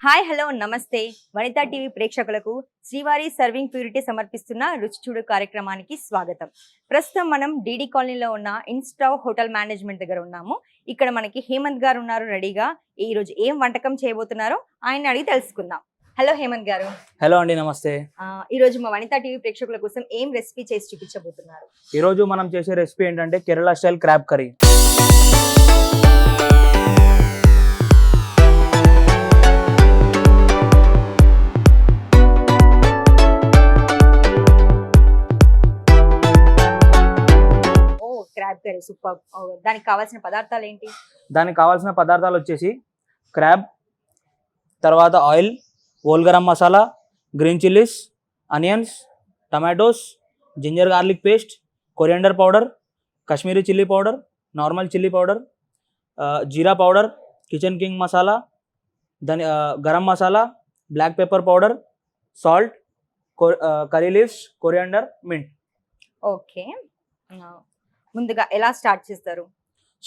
Hi hello నమస్తే Vanitha TV ప్రేక్షకులకు శ్రీవారి సర్వింగ్ ప్యూరిటీ సమర్పిస్తున్న రుచి చూడు కార్యక్రమానికి స్వాగతం. ప్రస్తుతం మనం డీడీ కాలనీలో ఉన్న ఇన్స్టావ్ హోటల్ మేనేజ్మెంట్ దగ్గర ఉన్నాము. ఇక్కడ మనకి హేమంత్ గారు ఉన్నారు రెడీగా. ఈ రోజు ఏం వంటకం చేయబోతున్నారో ఆయన అడిగి తెలుసుకుందాం. హలో హేమంత్ గారు. హలో అండి, నమస్తే. ఈ రోజు మా వనితా టీవీ ప్రేక్షకుల కోసం ఏం రెసిపీ చేసి చూపించబోతున్నారు? ఈ రోజు మనం చేసే రెసిపీ ఏంటంటే Kerala style crab curry. Crab curry super. దానికి కావాల్సిన పదార్థాలు ఏంటి? దానికి కావాల్సిన పదార్థాలు వచ్చేసి క్రాబ్, తర్వాత oil, whole garam masala, green chillies, onions, tomatoes, ginger garlic paste, coriander powder, Kashmiri chilli powder, normal chilli powder, jeera powder, kitchen king masala, garam masala, black pepper powder, salt, curry leaves, coriander, mint. Okay, ముందుగా ఎలా స్టార్ట్ చేస్తారు?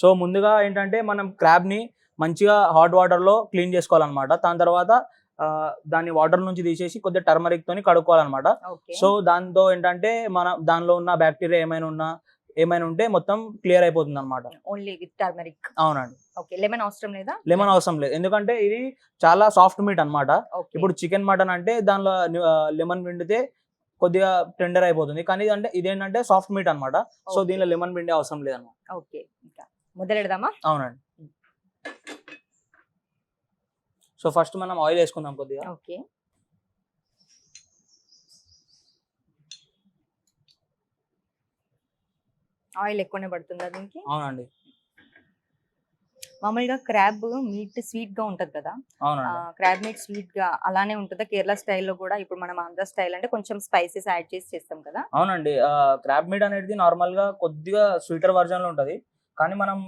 సో ముందుగా ఏంటంటే మనం క్రాబ్ని మంచిగా hot వాటర్లో clean చేసుకోవాలన్నమాట. దాని తర్వాత దాన్ని వాటర్ నుంచి తీసేసి కొద్దిగా టర్మరిక్ తోని కడుక్కోవాలన్నమాట. సో దాంతో ఏంటంటే మన దానిలో ఉన్న బ్యాక్టీరియా ఏమైనా ఉంటే మొత్తం క్లియర్ అయిపోతుంది అనమాట. Only with turmeric. అవునండి. ఓకే, లెమన్ అవసరం లేదా? లెమన్ అవసరం లేదు, ఎందుకంటే ఇది చాలా సాఫ్ట్ మీట్ అనమాట. ఇప్పుడు చికెన్ మటన్ అంటే దానిలో లెమన్ పిండితే కొద్దిగా టెండర్ అయిపోతుంది, కానీ ఇదేంటంటే సాఫ్ట్ మీట్ అనమాట. సో దీనిలో లెమన్ పిండి అవసరం లేదన్నమాట. ఓకే, ఇంకా మొదలెడదామా? అవునండి. సో ఫస్ట్ మనం ఆయిల్ వేసుకుందాం కొద్దిగా. ఓకే, ఆయిల్ ఎక్కువనే పడుతుందా దీనికి? అవునండి. మామూలుగా క్రాబ్ మీట్ స్వీట్ గా ఉంటది కదా, క్రాబ్ మీట్ స్వీట్ గా అలానే ఉంటుందా? కేరళ స్టైల్లో కూడా ఇప్పుడు మనం ఆంధ్ర స్టైల్ అంటే కొంచెం స్పైసెస్ యాడ్ చేసి చేస్తాం కదా. అవునండి, క్రాబ్ మీట్ అనేది నార్మల్ గా కొద్దిగా స్వీటర్ వర్జన్ లో ఉంటది, కానీ మనం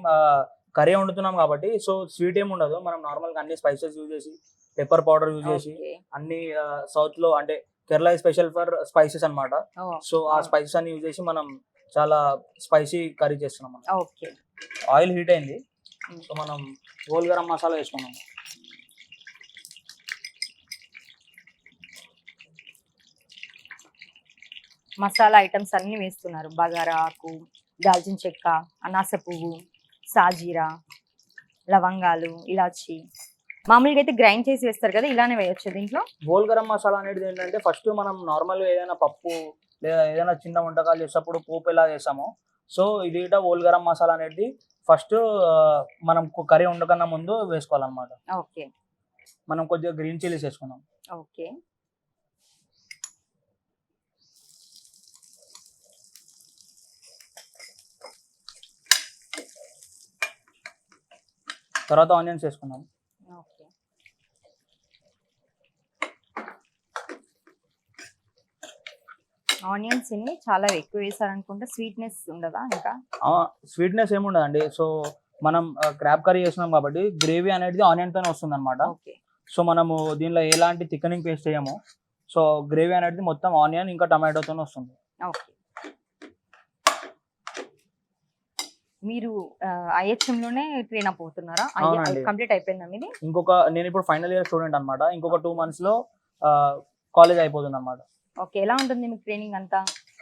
కర్రీ వండుతున్నాం కాబట్టి సో స్వీట్ ఏమి ఉండదు. మనం నార్మల్ గా అన్ని స్పైసెస్ యూజ్ చేసి, పెప్పర్ పౌడర్ యూజ్ చేసి, అన్ని సౌత్ లో అంటే కేరళ స్పెషల్ ఫర్ స్పైసెస్ అన్నమాట. సో ఆ స్పైసెస్ అన్ని యూజ్ చేసి మనం చాలా స్పైసీ కర్రీ చేస్తున్నాం. ఓకే, ఆయిల్ హీట్ అయింది, సో మనం హోల్ గరం మసాలా వేసుకున్నాం. మసాలా ఐటమ్స్ అన్ని వేస్తున్నారు. బగారా ఆకు, దాల్చిన చెక్క, అనాస పువ్వు, సాజీరా, లవంగాలు, ఇలాచి. మామూలుగా అయితే గ్రైండ్ చేసి వేస్తారు కదా, ఇలానే వేయొచ్చు దీంట్లో? హోల్ గరం మసాలా అనేది ఏంటంటే ఫస్ట్ మనం నార్మల్ ఏదైనా పప్పు లేదా ఏదైనా చిన్న వంటకాలు చేసేటప్పుడు పోపు ఎలా చేసామో, సో ఇది హోల్ గరం మసాలా అనేది ఫస్ట్ మనం కర్రీ వండకన్నా ముందు వేసుకోవాలన్నమాట. ఓకే, మనం కొద్దిగా గ్రీన్ చిల్లీస్ వేసుకున్నాం. ఓకే, తర్వాత ఆనియన్స్ వేసుకున్నాం. ఓకే, ఆనియన్స్ ని చాలా ఎక్కువ వేసారనుకుంటే స్వీట్నెస్ ఉండదా? ఇంకా స్వీట్నెస్ ఏముండదండి. సో మనం క్రాబ్ కర్రీ చేస్తున్నాం కాబట్టి గ్రేవీ అనేది ఆనియన్ తోనే వస్తుంది అనమాట. సో మనము దీనిలో ఎలాంటి థిక్కనింగ్ పేస్ట్ చేయము. సో గ్రేవీ అనేది మొత్తం ఆనియన్ ఇంకా టమాటోతోనే వస్తుంది. ఓకే, మీరు ఐహెచ్ఎం లోనే ట్రైన్ అప్ అవుతున్నారా? కంప్లీట్ అయిపోయిందా మీది? నేను ఇప్పుడు ఫైనల్ ఇయర్ స్టూడెంట్ అనమాట. ఇంకొక 2 months లో కాలేజ్ అయిపోతుంది అనమాట. ఓకే, ఎలా ఉంటుంది మీకు ట్రైనింగ్ అంతా?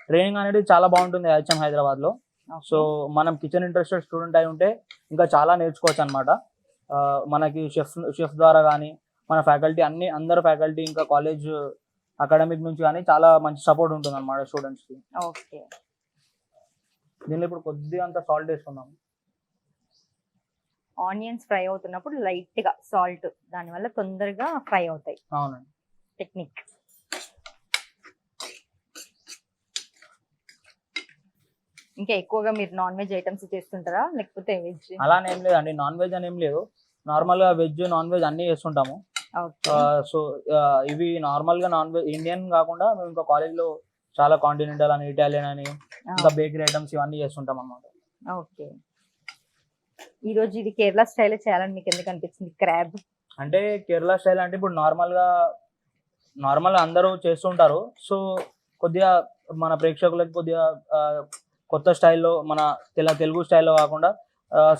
ట్రైనింగ్ అనేది చాలా బాగుంటుంది ఐహెచ్ఎం హైదరాబాద్ లో. సో మనం కిచెన్ ఇంట్రెస్టెడ్ స్టూడెంట్ అయి ఉంటే ఇంకా చాలా నేర్చుకోవచ్చు అనమాట. మనకి షెఫ్ ద్వారా కానీ మన ఫ్యాకల్టీ అందరు ఫ్యాకల్టీ ఇంకా కాలేజ్ అకాడమిక్ నుంచి కానీ చాలా మంచి సపోర్ట్ ఉంటుంది అనమాట స్టూడెంట్స్ కి. ఓకే, దీనిలో ఇప్పుడు కొద్దిగా అంత సాల్ట్ వేసుకున్నాం. ఆనియన్స్ ఫ్రై అవుతున్నప్పుడు లైట్ గా సాల్ట్, దానివల్ల తొందరగా ఫ్రై అవుతాయి. అవునండి, టెక్నిక్. ఇంకా ఎక్కువగా మీరు నాన్ వెజ్ ఐటమ్స్ చేస్తుంటారా లేకపోతే వెజ్? అలానే ఏం లేదండి, నాన్ వెజ్ అని ఏం లేదు. నార్మల్ గా వెజ్ నాన్ వెజ్ అన్ని చేస్తుంటాము. సో ఇవి నార్మల్ గా నాన్ వెజ్ ఇండియన్ కాకుండా మేము ఇంకా కాలేజ్ లో చాలా కాంటినెంటల్ అని, ఇటాలియన్ అని, ఇంకా బేకరీ ఐటమ్స్ ఇవన్నీ చేస్తుంటాం అన్నమాట. ఓకే, ఈ రోజు ఇది కేరళ స్టైల్ చేయాలని మీకు ఎందుకు అనిపించింది? క్రాబ్ అంటే కేరళ స్టైల్ అంటే ఇప్పుడు నార్మల్ అందరూ చేస్తుంటారు. సో కొద్దిగా మన ప్రేక్షకులకి కొద్దిగా కొత్త స్టైల్లో మన తెలుగు స్టైల్లో కాకుండా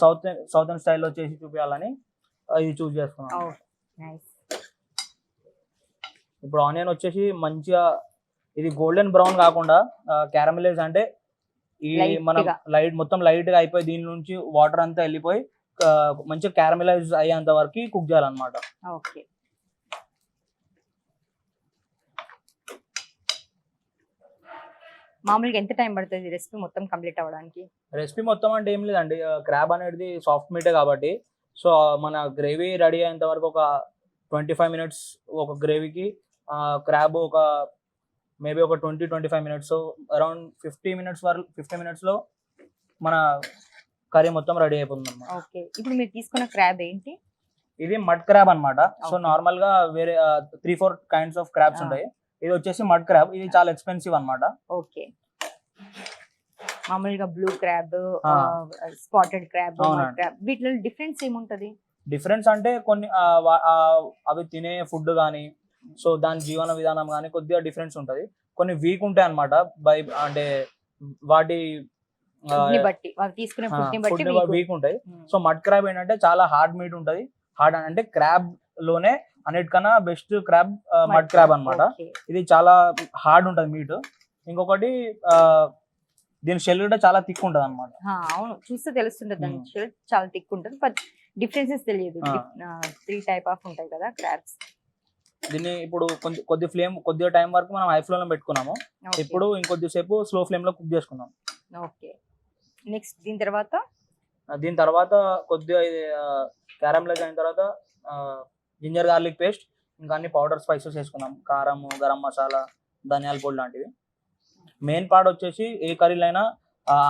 సౌతర్న్ స్టైల్లో చేసి చూపించాలని ఇది చూస్ చేసుకున్నాను. ఇప్పుడు ఆనియన్ వచ్చేసి మంచిగా ఇది గోల్డెన్ బ్రౌన్ కాకుండా క్యారమలైజ్ అంటే ఈ మనం మొత్తం లైట్ గా అయిపోయి దీని నుంచి వాటర్ అంతా వెళ్ళిపోయి మంచిగా క్యారమలైజ్ అయ్యేంత వరకు కుక్ చేయాలన్నమాట. ఓకే. మామూలుగా ఎంత టైం పడుతుంది రెసిపీ మొత్తం కంప్లీట్ అవ్వడానికి? రెసిపీ మొత్తం అంటే ఏం లేదండి, క్రాబ్ అనేది సాఫ్ట్ మీటే కాబట్టి సో మన గ్రేవీ రెడీ అయ్యేంత వరకు ఒక 25 మినిట్స్ ఒక గ్రేవీకి, క్రాబ్ ఒక మేబీ ఒక 20-25 మినిట్స్, అరౌండ్ 50 మినిట్స్లో మన కర్రీ మొత్తం రెడీ అయిపోతుంది అన్నమాట. ఓకే. ఇప్పుడు మీరు తీసుకున్న క్రాబ్ ఏంటి? ఇది మడ్ క్రాబ్ అన్నమాట. సో నార్మల్ గా వేరే 3-4 కైండ్స్ ఆఫ్ క్రాబ్స్ ఉంటాయి. ఇది వచ్చేసి మడ్ క్రాబ్. ఇది చాలా ఎక్స్పెన్సివ్ అన్నమాట. ఓకే. మామూలుగా బ్లూ క్రాబ్, స్పాటెడ్ క్రాబ్, వీటిలో డిఫరెన్స్ ఏముంటది? డిఫరెన్స్ అంటే కొన్ని అవి తినే ఫుడ్ కానీ సో దాని జీవన విధానం కానీ కొద్దిగా డిఫరెన్స్ ఉంటది. కొన్ని వీక్ ఉంటాయి అన్నమాట. అంటే వాటి బట్టి తీసుకునే ఫుడ్ బట్టి వీక్ ఉంటాయి. సో మడ్ క్రాబ్ ఏంటంటే చాలా హార్డ్ మీట్ ఉంటది. హార్డ్ అంటే క్రాబ్ లోనే అన్నిటికన్నా బెస్ట్ క్రాబ్ మడ్ క్రాబ్ అన్నమాట. ఇది చాలా హార్డ్ ఉంటది మీట్. ఇంకొకటి దీని షెల్ కూడా చాలా థిక్ ఉంటది అన్నమాట. అవును, చూస్తే తెలుస్తుంటది దాని షెల్ చాలా థిక్ ఉంటది. బట్ డిఫరెన్సెస్ తెలియదు. 3 టైప్ ఆఫ్ ఉంటాయి కదా క్రాబ్స్. దీన్ని ఇప్పుడు కొద్దిగా టైం వరకు మనం హై ఫ్లేమ్ లో పెట్టుకున్నాము. ఇప్పుడు ఇంకొద్దిసేపు స్లో ఫ్లేమ్ లో కుక్ చేసుకున్నాం. ఓకే. నెక్స్ట్ దీని తర్వాత కొద్దిగా క్యారమలైజ్ అయిన తర్వాత జింజర్ గార్లిక్ పేస్ట్, ఇంకా అన్ని పౌడర్ స్పైసెస్ వేసుకున్నాం. కారం, గరం మసాలా, ధనియాల పొడి లాంటివి. మెయిన్ పార్ట్ వచ్చేసి ఏ కర్రీలో అయినా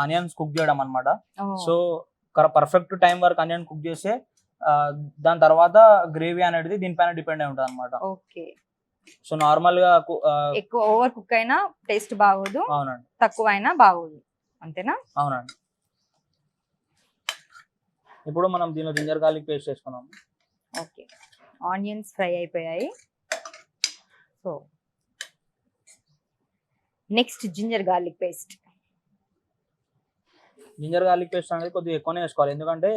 ఆనియన్స్ కుక్ చేయడం అన్నమాట. సో పర్ఫెక్ట్ టైం వరకు ఆనియన్ కుక్ చేస్తే దాని తర్వాత గ్రేవీ అనేది దీనిపైన డిపెండ్ అయి ఉంటుంది అన్నమాట. ఓకే. సో నార్మల్ గా ఎక్కువ ఓవర్ కుక్ అయినా టేస్ట్ బాగోదు. అవునండి. తక్కువ అయినా బాగోదు, అంతేనా? అవునండి. ఇప్పుడు మనం దీనిలో జింజర్ గార్లిక్ పేస్ట్ వేసుకున్నాం. ఓకే. ఆనియన్స్ ఫ్రై అయిపోయాయి. So next ginger garlic paste. Ginger garlic paste అనేది కొద్దిగా ఎక్కువనే వేసుకోవాలి, ఎందుకంటే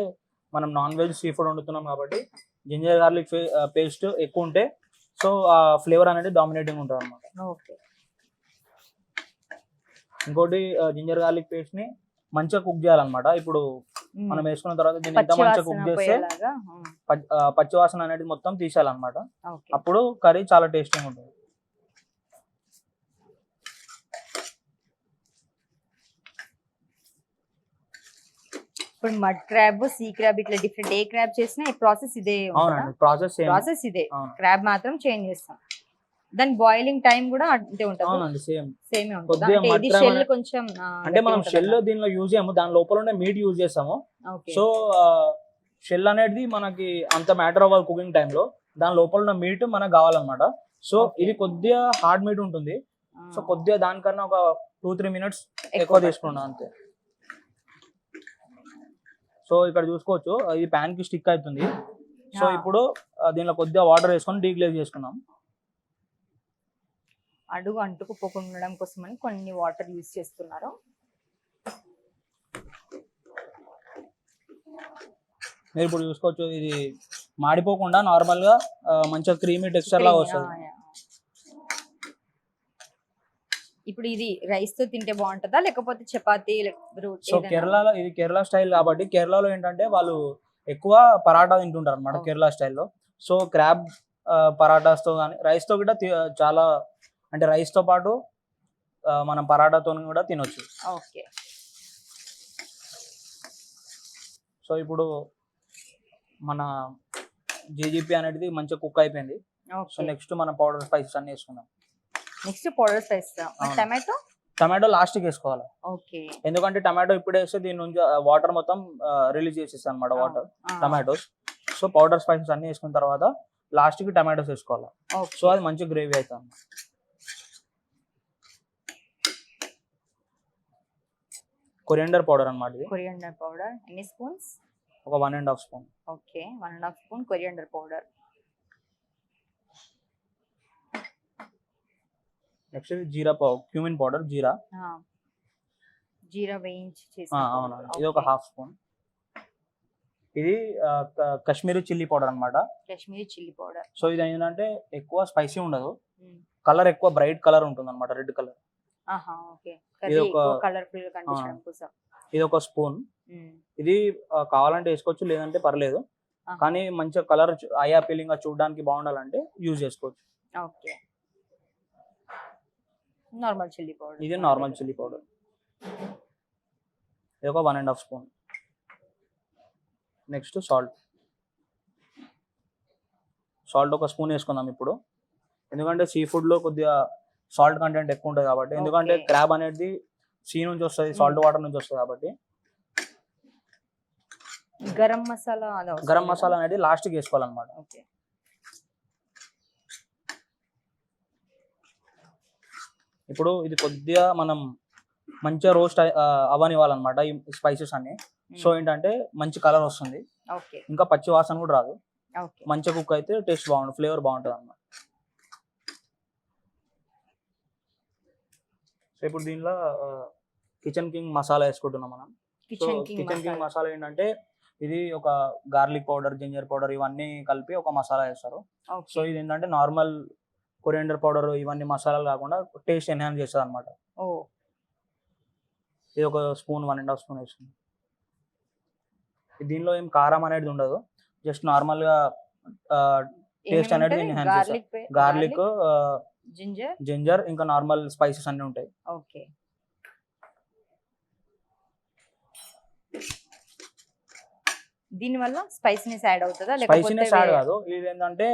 మనం నాన్ వెజ్ సీ ఫుడ్ వండుతున్నాం కాబట్టి జింజర్ గార్లిక్ పేస్ట్ ఎక్కువ ఉంటే సో ఆ ఫ్లేవర్ అనేది డామినేటింగ్ ఉంటుంది అన్నమాట. ఓకే. ఇంకోటి జింజర్ గార్లిక్ పేస్ట్ ని మంచిగా కుక్ చేయాలన్నమాట. ఇప్పుడు మనం వేసుకున్న తర్వాత దీన్ని ఎంత మంచిగా కుక్ చేస్తే పచ్చి వాసన అనేది మొత్తం తీసేయాలన్నమాట. అప్పుడు కర్రీ చాలా టేస్టీగా ఉంటుంది. ఇప్పుడు మడ్ క్రాబ్, సీ క్రాబ్ ఇట్లా డిఫరెంట్ ఏ క్రాబ్ చేసినా ఈ ప్రాసెస్ ఇదే. అవునండి, ప్రాసెస్ ఇదే. క్రాబ్ మాత్రం చేంజ్ చేస్తాం. దాని బాయిలింగ్ టైం కూడా అంతే ఉంటుంది. అవునండి, సేమ్ ఉంటుంది. ఇది షెల్ కొంచెం అంటే మనం షెల్ దీనిలో యూజ్ చేయము, దాని లోపల ఉండే మీట్ యూజ్ చేస్తాము. సో షెల్ అనేది మనకి అంత మ్యాటర్ అవ్వాలి కుకింగ్ టైంలో. దాని లోపల ఉన్న మీట్ మనకు కావాలన్నమాట. సో ఇది కొద్దిగా హార్డ్ మీట్ ఉంటుంది. సో కొద్దిగా దానికన్నా ఒక 2-3 మినిట్స్ ఎక్కువ తీసుకున్నాం అంతే. సో ఇక్కడ చూసుకోవచ్చు ఇది ప్యాన్ కి స్టిక్ అవుతుంది. సో ఇప్పుడు దీనిలో కొద్దిగా వాటర్ వేసుకొని డీగ్లేజ్ చేసుకున్నాం. అడుగు అంటుకుపోకుండా ఉండడం కోసం అని కొన్ని వాటర్ యూజ్ చేస్తున్నారు. మీరు ఇప్పుడు చూసుకోవచ్చు ఇది మాడిపోకుండా నార్మల్ గా మంచిగా క్రీమీ టెక్స్చర్ లాగా వస్తుంది. ఇప్పుడు ఇది రైస్ తో తింటే బాగుంటుందా లేకపోతే చపాతీ? సో కేరళలో ఇది కేరళ స్టైల్ కాబట్టి కేరళలో ఏంటంటే వాళ్ళు ఎక్కువ పరాటా తింటుంటారు అనమాట కేరళ స్టైల్లో. సో క్రాబ్ పరాటాస్ తో కానీ రైస్ తో కూడా చాలా, అంటే రైస్ తో పాటు మనం పరాటాతో కూడా తినొచ్చు. ఓకే. సో ఇప్పుడు మన జీజీపీ అనేది మంచిగా కుక్ అయిపోయింది. సో నెక్స్ట్ మన పౌడర్ స్పైసెస్ అన్ని వేసుకున్నాం. Next powder spice. Tomato last కి వేసుకోవాలి. ఓకే. ఎందుకంటే టమాటో ఇప్పుడు వేస్తే దీని నుంచి వాటర్ మొత్తం రిలీజ్ చేసేస్తాం అన్నమాట, water tomatoes. So powder spices అన్ని వేసుకున్న తర్వాత లాస్ట్ కి టమాటోస్ వేసుకోవాలి. సో అది మంచి గ్రేవీ అవుతుంది. కొరియండర్ పౌడర్ అన్నమాట ఇది. కొరియండర్ పౌడర్ ఎన్ని స్పూన్స్? ఒక 1.5 spoon. Okay, 1.5 spoon coriander powder. Next jeera cumin powder, jeera వేయించి చేసి. అవునండి, ఇది ఒక 1/2 స్పూన్. ఇది కాశ్మీరీ చిల్లీ పౌడర్ అన్నమాట. Kashmiri chilli powder. సో ఇది ఏంటంటే ఎక్కువ స్పైసీ ఉండదు, కలర్ ఎక్కువ బ్రైట్ కలర్ ఉంటుంది అనమాట, రెడ్ కలర్. ఆహా ఓకే. కర్రీ ఎక్కువ కలర్ఫుల్ గా కనిపించడం కోసం. ఇది ఒక స్పూన్. ఇది కావాలంటే వేసుకోవచ్చు, లేదంటే పర్లేదు, కానీ మంచిగా కలర్ ఐ అపీలింగ్ గా చూడడానికి బాగుండాలంటే యూజ్ చేసుకోవచ్చు. ఓకే. Normal chilli powder. ఇది నార్మల్ చిల్లీ పౌడర్. ఇది ఒక 1.5 స్పూన్. Next salt. సాల్ట్ ఒక స్పూన్ వేసుకుందాం ఇప్పుడు, ఎందుకంటే సీ ఫుడ్ లో కొద్దిగా సాల్ట్ కంటెంట్ ఎక్కువ ఉంటుంది కాబట్టి. ఎందుకంటే క్రాబ్ అనేది సీ నుంచి వస్తుంది, సాల్ట్ వాటర్ నుంచి వస్తుంది కాబట్టి. గరం మసాలా. గరం మసాలా అనేది లాస్ట్ కి వేసుకోవాలన్నమాట. ఓకే. ఇప్పుడు ఇది కొద్దిగా మనం మంచిగా రోస్ట్ అవ్వనివ్వాలన్నమాట ఈ స్పైసెస్ అన్ని. సో ఏంటంటే మంచి కలర్ వస్తుంది, ఓకే, ఇంకా పచ్చి వాసన కూడా రాదు. ఓకే. మంచిగా కుక్ అయితే టేస్ట్ బాగుంటుంది, ఫ్లేవర్ బాగుంటుంది అన్నమాట. సో ఇప్పుడు దీనిలో కిచెన్ కింగ్ మసాలా వేసుకుంటున్నాం మనం. కిచెన్ కింగ్ మసాలా ఏంటంటే ఇది ఒక గార్లిక్ పౌడర్, జింజర్ పౌడర్ ఇవన్నీ కలిపి ఒక మసాలా వేస్తారు. సో ఇది ఏంటంటే నార్మల్ కొరియండర్ పౌడర్ ఇవన్నీ మసాలాలు కాకుండా టేస్ట్ ఎన్హాన్స్ చేస్తుంది అనమాట. ఇది ఒక స్పూన్, 1.5 స్పూన్ వేస్తుంది. దీనిలో ఏం కారం అనేది ఉండదు, జస్ట్ నార్మల్ గా టేస్ట్ అనేది ఎన్హాన్స్ చేస్తారు. గార్లిక్, జింజర్ ఇంకా నార్మల్ స్పైసెస్ అన్ని ఉంటాయి. ఓకే. దీని వల్ల స్పైసీనెస్ యాడ్ అవుతుందా? స్పైసీనెస్ యాడ్ కాదు, ఇది ఏంటంటే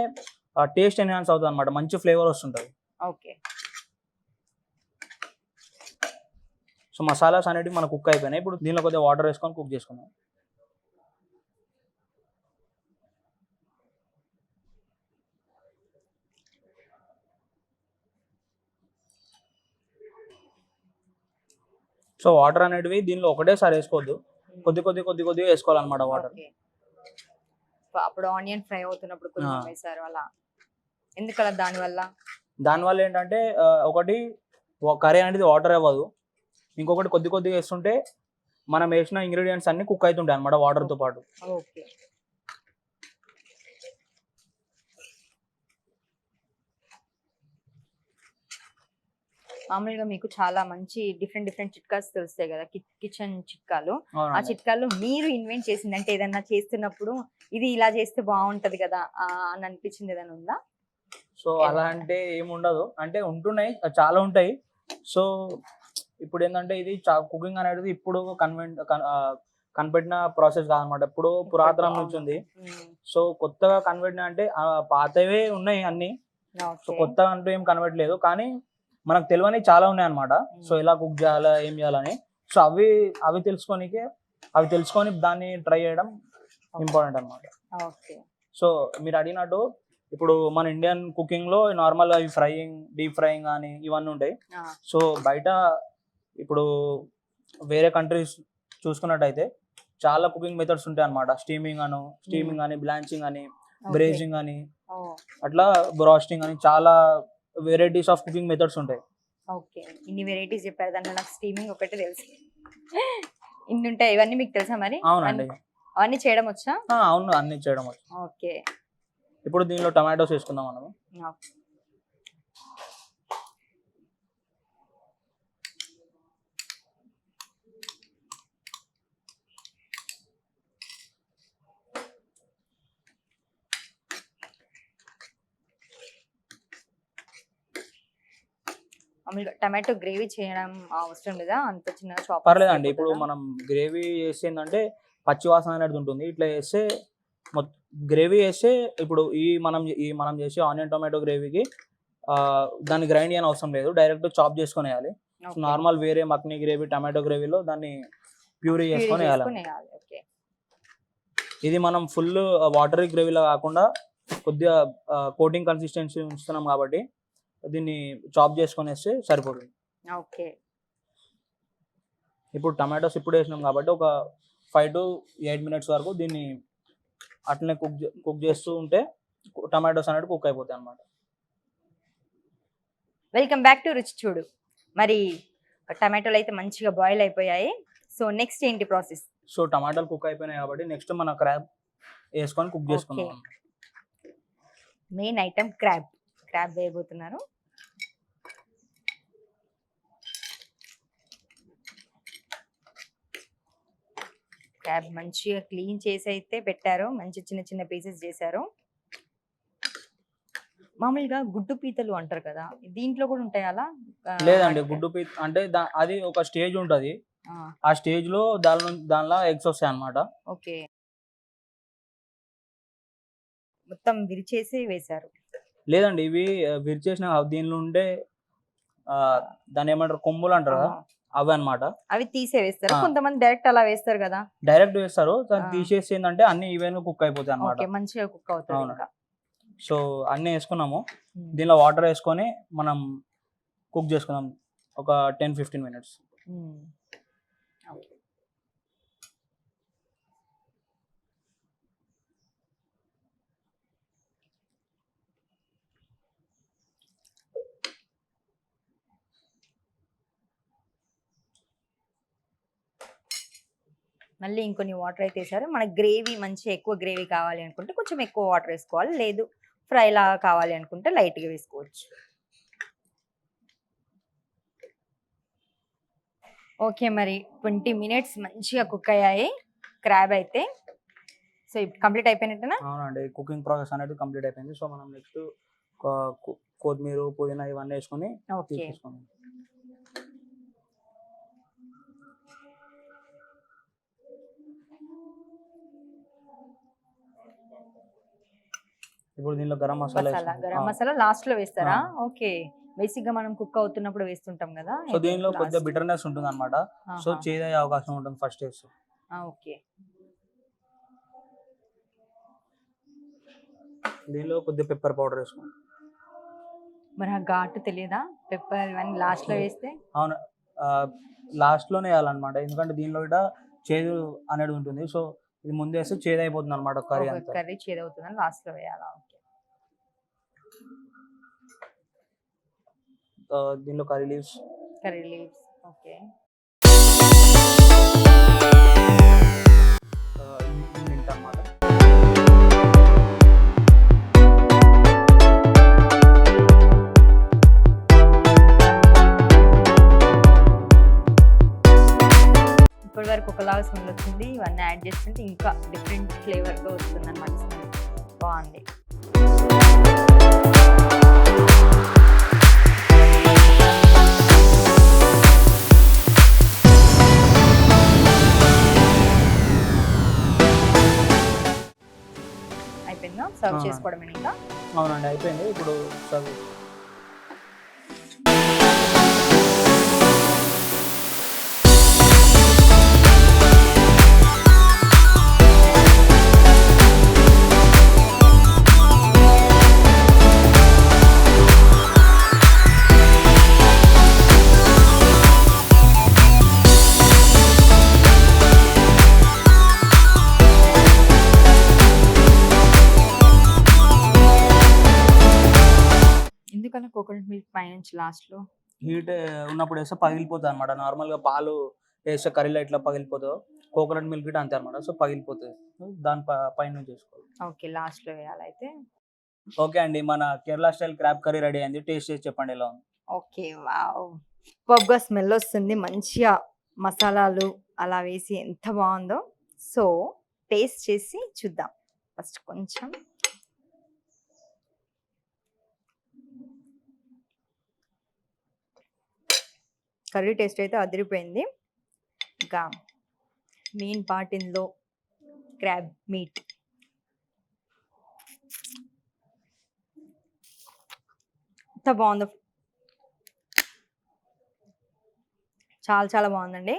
టేస్ట్ ఎన్హాన్స్ అవుతుంది అనమాట, మంచి ఫ్లేవర్ వస్తుంటది. ఓకే. సో మసాలాస్ అనేవి మనకు కుక్ అయిపోయినాయి. ఇప్పుడు దీనిలో కొద్దిగా వాటర్ వేసుకొని కుక్ చేసుకుందాం. సో వాటర్ అనేటివి దీనిలో ఒకటేసారి వేసుకోవద్దు, కొద్దిగా వేసుకోవాలన్నమాట వాటర్. అప్పుడు ఆనియన్ ఫ్రై అవుతున్నప్పుడు కొంచెం వేసారు అలా. ఎందుకలా? దానివల్ల ఏంటంటే ఒకటి కర్రీ అనేది వాటర్ అవ్వదు, ఇంకొకటి కొద్దిగా వేస్తుంటే మనం వేసిన ఇంగ్రీడియంట్స్ అన్ని కుక్ అవుతుంటాయి అన్నమాట వాటర్ తో పాటు. ఓకే. మామూలుగా మీకు చాలా మంచి డిఫరెంట్ చిట్కాస్ తెలుస్తాయి కదా, కిచెన్ చిట్కాలు. ఆ చిట్కాలు మీరు ఇన్వెంట్ చేసింది అంటే ఏదన్నా చేస్తున్నప్పుడు ఇది ఇలా చేస్తే బాగుంటది కదా అని అనిపించింది ఏదైనా ఉందా? సో అలా అంటే ఏముండదు, అంటే ఉంటున్నాయి, చాలా ఉంటాయి. సో ఇప్పుడు ఏంటంటే ఇది కుకింగ్ అనేది ఇప్పుడు కనిపెట్టిన ప్రాసెస్ కాదనమాట, ఇప్పుడు పురాతనం నుంచి ఉంది. సో కొత్తగా కనిపెట్టిన అంటే పాతవే ఉన్నాయి అన్ని, సో కొత్తగా అంటూ ఏం కనిపెట్టలేదు. కానీ మనకు తెలియని చాలా ఉన్నాయి అనమాట. సో ఎలా కుక్ చేయాలా, ఏం చేయాలని. సో అవి తెలుసుకొని దాన్ని ట్రై చేయడం ఇంపార్టెంట్ అనమాట. సో మీరు అడిగినట్టు ఇప్పుడు మన ఇండియన్ కుకింగ్ లో నార్మల్ గా డీప్ ఫ్రైయింగ్ కానీ ఇవన్నీ ఉంటాయి. సో బయట ఇప్పుడు వేరే కంట్రీస్ చూసుకున్నట్టయితే చాలా కుకింగ్ మెథడ్స్ ఉంటాయి అనమాట. స్టీమింగ్ అని, బ్లాంచింగ్ అని, బ్రేజింగ్ అని, అట్లా బ్రాస్టింగ్ అని, చాలా వెరైటీస్ ఆఫ్ కుకింగ్ మెథడ్స్ ఉంటాయి. ఓకే. ఇన్ని వెరైటీస్ చెప్పారు, దాంట్లో నాకు స్టీమింగ్ ఒకటే తెలుసు. ఇన్ని ఉంటాయి, ఇవన్నీ మీకు తెలుసా మరి? అవునండి. అవన్నీ చేయడం వచ్చా? అవును, అన్ని చేయడం వచ్చు. ఓకే. ఇప్పుడు దీనిలో టమాటోస్ వేసుకుందాం మనం. టమాటో గ్రేవీ చేయడం అవసరం లేదా? అంత చిన్న చాప్ పర్లేదండి. ఇప్పుడు మనం గ్రేవీ చేసిందంటే పచ్చి వాసన అనేది ఉంటుంది. ఇట్లా చేస్తే గ్రేవీ వేస్తే ఇప్పుడు మనం చేసే ఆనియన్ టొమాటో గ్రేవీకి దాన్ని గ్రైండ్ చేయని అవసరం లేదు, డైరెక్ట్ చాప్ చేసుకొని వేయాలి. నార్మల్ వేరే మక్ని గ్రేవీ, టమాటో గ్రేవీలో దాన్ని ప్యూరీ చేసుకొని వేయాలి. ఇది మనం ఫుల్ వాటరీ గ్రేవీలో కాకుండా కొద్దిగా కోటింగ్ కన్సిస్టెన్సీ ఉంచుతున్నాం కాబట్టి దీన్ని చాప్ చేసుకొని వేస్తే సరిపోతుంది. ఓకే. ఇప్పుడు టమాటోస్ ఇప్పుడు వేసినాం కాబట్టి ఒక 5 to 8 minutes వరకు దీన్ని అట్లనే కుక్ చేస్తూ ఉంటే టమాటోస్ అనేది కుక్ అయిపోతాయి అన్నమాట. వెల్కమ్ బ్యాక్ టు రుచి చూడు. మరి టమాటోలు అయితే మంచిగా బాయిల్ అయిపోయాయి. సో నెక్స్ట్ ఏంటి ప్రాసెస్? సో టమాటాలు కుక్ అయిపోయినాయి కాబట్టి నెక్స్ట్ మన క్రాబ్ వేసుకొని కుక్ చేసుకుందాం. మెయిన్ ఐటమ్ క్రాబ్ వేయబోతున్నారు. క్రాబ్ మంచిగా క్లీన్ చేసి అయితే పెట్టారు, మంచి చిన్న చిన్న పీసెస్ చేశారు. మామూలుగా గుడ్డు పీతలు అంటారు కదా, దీంట్లో కూడా ఉంటాయి అలా? లేదండి, గుడ్డు పీత అంటే అది ఒక స్టేజ్ ఉంటది, ఆ స్టేజ్ లో దానిలో ఎగ్స్ వస్తాయి అన్నమాట. ఓకే, మొత్తం విరిచేసి వేశారు? లేదండి, ఇవి విరిచేసిన దీనిలో ఉండే దాన్ని ఏమంటారు, కొమ్ములు అంటారు కదా, అవి అన్నమాట. అవి తీసే వేస్తారు. కొంతమంది డైరెక్ట్ అలా వేస్తారు కదా. డైరెక్ట్ వేస్తారు, దాన్ని తీసేసి ఏంటంటే అన్ని ఈవెన్ గా కుక్ అయిపోతాయి అన్నమాట. మంచిగా కుక్ అవుతుంది. సో అన్ని వేసుకున్నాము, దీనిలో వాటర్ వేసుకొని మనం కుక్ చేసుకుందాం ఒక 10-15 minutes. మళ్ళీ ఇంకొన్ని వాటర్ అయితే వేసారు. మనకి గ్రేవీ మంచి ఎక్కువ గ్రేవీ కావాలి అనుకుంటే కొంచెం ఎక్కువ వాటర్ వేసుకోవాలి, లేదు ఫ్రై లాగా కావాలి అనుకుంటే లైట్గా వేసుకోవచ్చు. ఓకే, మరి 20 minutes మంచిగా కుక్ అయ్యాయి క్రాబ్ అయితే. సో ఇప్పుడు కంప్లీట్ అయిపోయినట్టేనా? అవునండి, కుకింగ్ ప్రాసెస్ అనేది కంప్లీట్ అయిపోయింది. సో మనం నెక్స్ట్ కొత్తిమీర, పుదీనా ఇవన్నీ వేసుకొని తీసేసుకుందాం. ఇప్పుడు దీనిలో గరం మసాలా లాస్ట్ లో వేస్తారా? ఓకే, బేసిక్ గా మనం కుక్ అవుతున్నప్పుడు వేస్తుంటాం కదా. సో దీనిలో కొద్దిగా బిటర్నెస్ ఉంటుంది అన్నమాట, సో చేదయ్యే అవకాశం ఉంటుంది ఫస్ట్ వేస్తే. ఓకే, దీనిలో కొద్దిగా పెప్పర్ పౌడర్ వేసుకోండి. మరి ఆ ఘాటు తెలియదా? పెప్పర్ ఇవన్నీ లాస్ట్ లో వేస్తే? అవును, లాస్ట్ లోనే వేయాలన్నమాట, ఎందుకంటే దీనిలో కూడా చేదు అనేది ఉంటుంది. సో ఇది ముందు వేస్తే చేదు అయిపోతుంది అన్నమాట, కర్రీ చేదు అవుతుందని లాస్ట్ లో వేయాలా? దీనిలో కర్రీ లీవ్స్. ఓకే, అన్నమాట. ఇప్పటి వరకు ఒకలాగా స్మెల్ వచ్చింది, ఇవన్నీ యాడ్ చేస్తుంటే ఇంకా డిఫరెంట్ ఫ్లేవర్గా వస్తుంది అన్నమాట స్మెల్. బాగుంది. అయిపోయిందా? సర్వ్ చేసుకోవడమే ఇంకా? అవునండి, అయిపోయింది. ఇప్పుడు సర్వ్. కోకోనట్ మిల్క్ పైనుంచి లాస్ట్ లో హీట్ ఉన్నప్పుడు వేస్తే పగిలిపోతుంది అనమాట. నార్మల్ గా పాలు వేస్తే కర్రీలో ఎట్లా పగిలిపోతుందో కోకోనట్ మిల్క్ కూడా అంతే అనమాట. సో పగిలిపోతుంది, దాని పైన చేసుకోవాలి. ఓకే, లాస్ట్ లో వేయాలైతే. ఓకే అండి, మన Kerala style crab curry ready అయింది. టేస్ట్ చేసి చెప్పండి ఎలా ఉంది. ఓకే, వావ్, పబ్గా స్మెల్ వస్తుంది, మంచిగా మసాలాలు అలా వేసి ఎంత బాగుందో. సో టేస్ట్ చేసి చూద్దాం. ఫస్ట్ కొంచెం కర్రీ టేస్ట్ అయితే అదిరిపోయింది. ఇంకా మెయిన్ పార్ట్ ఇందులో క్రాబ్ మీట్. ఎంత బాగుందో, చాలా చాలా బాగుందండి.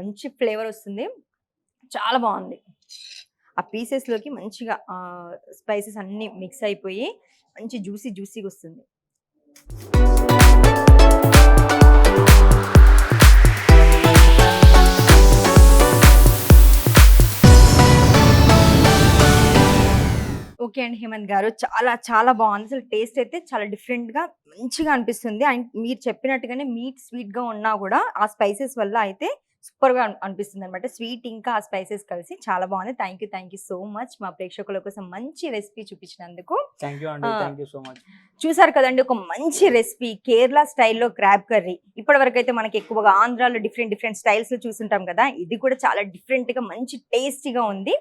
మంచి ఫ్లేవర్ వస్తుంది, చాలా బాగుంది. ఆ పీసెస్లోకి మంచిగా స్పైసెస్ అన్నీ మిక్స్ అయిపోయి మంచి జ్యూసీగా వస్తుంది. ఓకే అండి హేమంత్ గారు, చాలా చాలా బాగుంది. అసలు టేస్ట్ అయితే చాలా డిఫరెంట్ గా మంచిగా అనిపిస్తుంది. అండ్ మీరు చెప్పినట్టుగానే మీట్ స్వీట్ గా ఉన్నా కూడా ఆ స్పైసెస్ వల్ల అయితే సూపర్ గా అనిపిస్తుంది అనమాట. స్వీట్ ఇంకా ఆ స్పైసెస్ కలిసి చాలా బాగుంది. థ్యాంక్ యూ సో మచ్ మా ప్రేక్షకుల కోసం మంచి రెసిపీ చూపించినందుకు. థ్యాంక్ యూ అండి, ఆ, థ్యాంక్ యూ సో మచ్. చూసారు కదండి, ఒక మంచి రెసిపీ కేరళ స్టైల్లో క్రాబ్ కర్రీ. ఇప్పటి వరకు అయితే మనకి ఎక్కువగా ఆంధ్రాలో డిఫరెంట్ స్టైల్స్ లో చూస్తుంటాం కదా, ఇది కూడా చాలా డిఫరెంట్ గా మంచి టేస్టీగా ఉంది.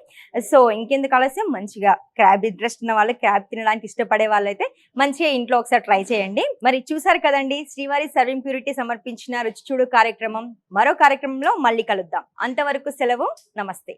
సో ఇంకెందుకు ఆలస్యం, మంచిగా క్రాబ్ ఇంట్రెస్ట్ ఉన్న వాళ్ళు, క్రాబ్ తినడానికి ఇష్టపడే వాళ్ళైతే మంచిగా ఇంట్లో ఒకసారి ట్రై చేయండి. మరి చూసారు కదండి, శ్రీవారి సర్వింగ్ ప్యూరిటీ సమర్పించిన రుచి చూడు కార్యక్రమం. మరో కార్యక్రమంలో మళ్ళీ కలుద్దాం. అంతవరకు సెలవు, నమస్తే.